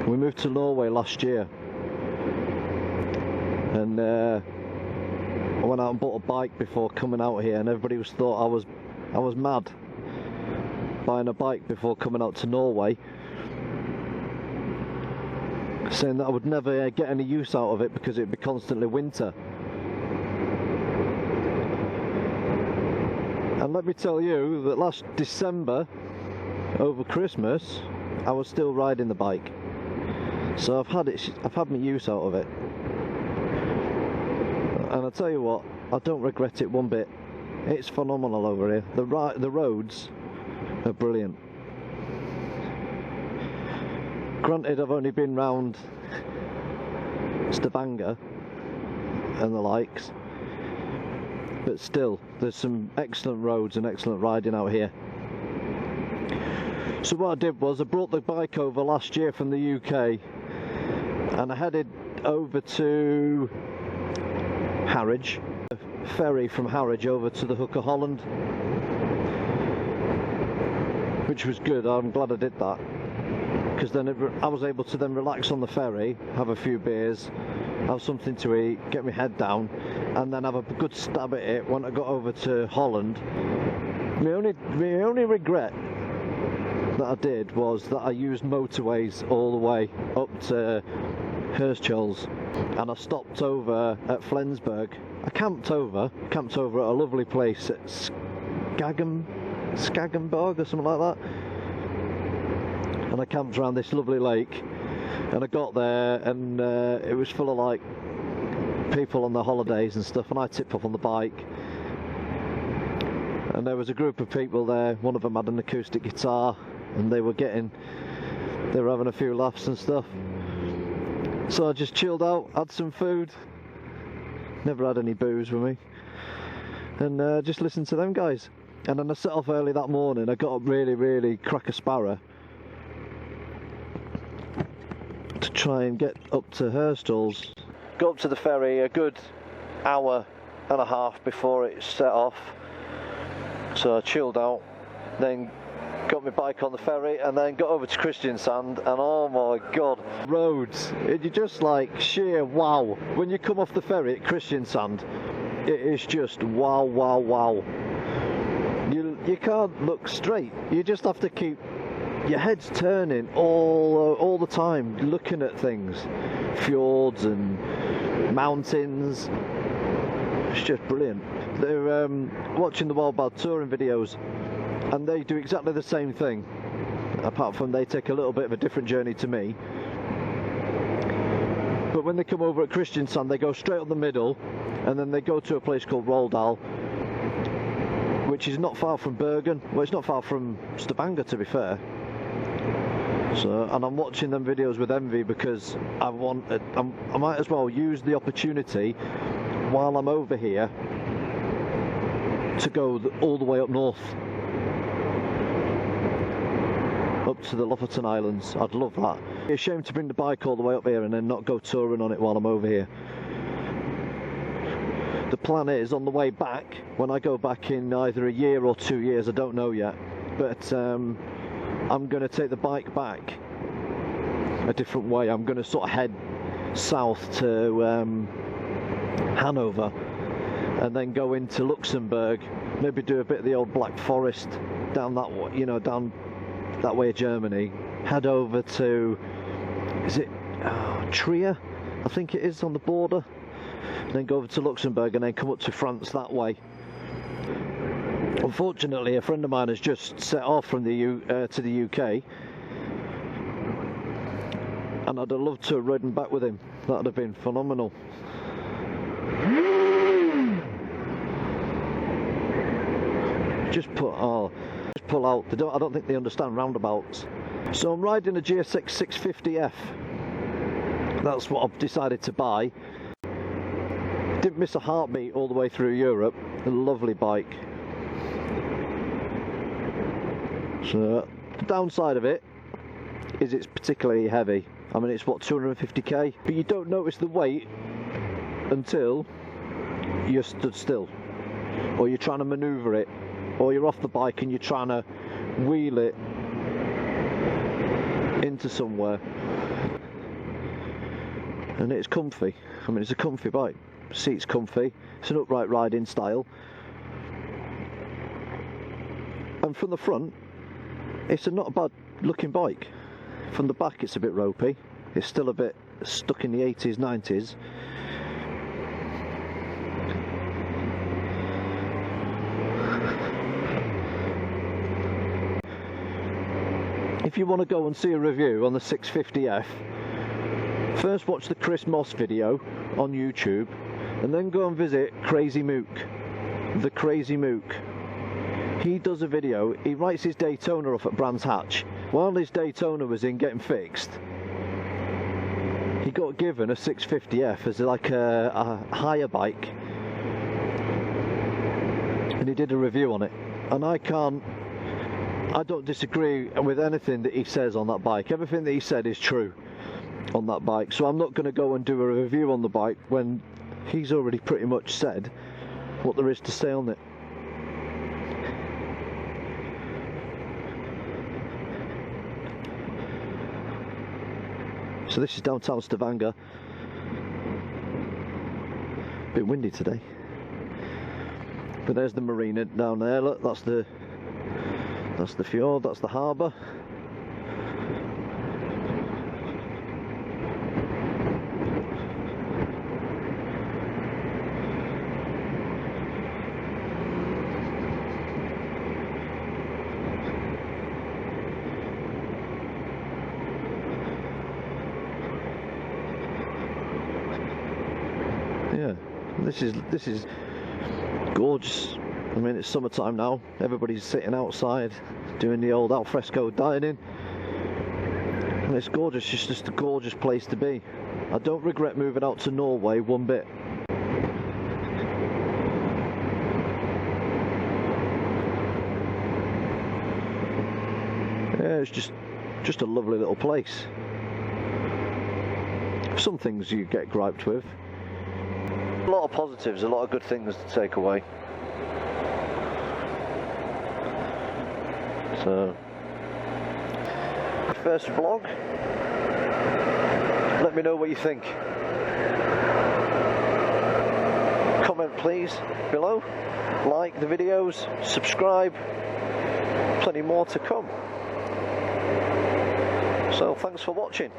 We moved to Norway last year, and I went out and bought a bike before coming out here, and everybody thought I was mad buying a bike before coming out to Norway, saying that I would never get any use out of it because it'd be constantly winter. And let me tell you that last December, over Christmas, I was still riding the bike. So I've had my use out of it. And I tell you what, I don't regret it one bit. It's phenomenal over here. The roads are brilliant. Granted, I've only been round Stavanger and the likes, but still, there's some excellent roads and excellent riding out here. So what I did was I brought the bike over last year from the UK, and I headed over to Harwich, a ferry from Harwich over to the Hook of Holland, which was good. I'm glad I did that, because then I was able to then relax on the ferry, have a few beers, have something to eat, get my head down, and then have a good stab at it when I got over to Holland. My only regret that I did was that I used motorways all the way up to Hirschholz, and I stopped over at Flensburg. I camped over at a lovely place at Skagenborg or something like that, and I camped around this lovely lake, and I got there, and it was full of like people on their holidays and stuff, and I tipped up on the bike, and there was a group of people there. One of them had an acoustic guitar, and they were having a few laughs and stuff. So I just chilled out, had some food, never had any booze with me, and just listened to them guys. And then I set off early that morning. I got up really crack-a-sparrow to try and get up to Hirschholz. Got up to the ferry a good hour and a half before it set off, so I chilled out, then got my bike on the ferry, and then got over to Kristiansand, and oh my god, roads, you're just like sheer wow. When you come off the ferry at Kristiansand, it is just wow. You can't look straight, you just have to keep your head's turning all the time, looking at things, fjords and mountains. It's just brilliant. They're watching the Wild Bad touring videos, and they do exactly the same thing, apart from they take a little bit of a different journey to me. But when they come over at Kristiansand, they go straight up the middle, and then they go to a place called Roldal, which is not far from Bergen. Well, it's not far from Stavanger, to be fair. So, and I'm watching them videos with envy, because I might as well use the opportunity while I'm over here to go all the way up north, up to the Lofoten Islands. I'd love that. It'd be a shame to bring the bike all the way up here and then not go touring on it while I'm over here. The plan is, on the way back, when I go back in either a year or 2 years, I don't know yet, but I'm going to take the bike back a different way. I'm going to sort of head south to Hanover, and then go into Luxembourg, maybe do a bit of the old Black Forest down that way, down that way of Germany, head over to, is it Trier? I think it is, on the border, and then go over to Luxembourg, and then come up to France that way. Unfortunately, a friend of mine has just set off from to the UK, and I'd have loved to have ridden back with him. That would have been phenomenal. Just pull out. I don't think they understand roundabouts. So I'm riding a GSX 650F. That's what I've decided to buy. Didn't miss a heartbeat all the way through Europe. A lovely bike. So the downside of it is it's particularly heavy. I mean, it's what, 250k? But you don't notice the weight until you're stood still, or you're trying to maneuver it, or you're off the bike and you're trying to wheel it into somewhere. and it's comfy. I mean, it's a comfy bike. Seat's comfy. It's an upright riding style. And from the front, it's not a bad looking bike. From the back, it's a bit ropey. It's still a bit stuck in the 80s, 90s. If you want to go and see a review on the 650F, first watch the Chris Moss video on YouTube, and then go and visit Crazy Mook, the Crazy Mook. He does a video, he writes his Daytona off at Brands Hatch. While his Daytona was in getting fixed, he got given a 650F as like a hire bike, and he did a review on it. And I don't disagree with anything that he says on that bike. Everything that he said is true on that bike, so I'm not going to go and do a review on the bike when he's already pretty much said what there is to say on it. So this is downtown Stavanger. Bit windy today, but there's the marina down there. Look, that's the fjord, that's the harbour. Yeah, this is gorgeous. I mean, it's summertime now, everybody's sitting outside doing the old alfresco dining, and it's gorgeous. It's just a gorgeous place to be. I don't regret moving out to Norway one bit. Yeah, it's just a lovely little place. Some things you get griped with. A lot of positives, a lot of good things to take away. So, first vlog. Let me know what you think. Comment please below. Like the videos, subscribe. Plenty more to come. So thanks for watching.